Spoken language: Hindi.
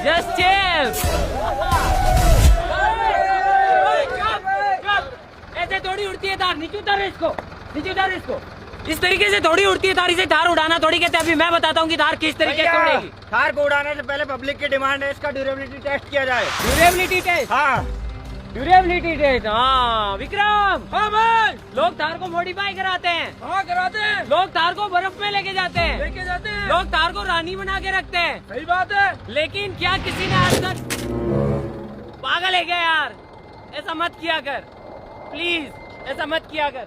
Just chill. ऐसे थोड़ी उड़ती है थार, नीचे उतार इसको, नीचे उतार इसको। इस तरीके से थोड़ी उड़ती है थार, इसे थार उड़ाना थोड़ी कहते हैं। अभी मैं बताता हूँ कि थार किस तरीके से उड़ेगी। थार को उड़ाने से पहले पब्लिक की डिमांड है इसका ड्यूरेबिलिटी टेस्ट किया जाए। Durability test? हाँ ड्यूरेबिलिटी टेस्ट। हाँ विक्रम। हाँ भाई। लोग थार को मॉडिफाई कराते हैं। हाँ कराते हैं। लोग थार को बर्फ में लेके जाते हैं, लेके जाते हैं। लोग थार को रानी बना के रखते हैं। सही बात है। लेकिन क्या किसी ने आज तक, पागल है क्या यार, ऐसा मत किया कर प्लीज, ऐसा मत किया कर।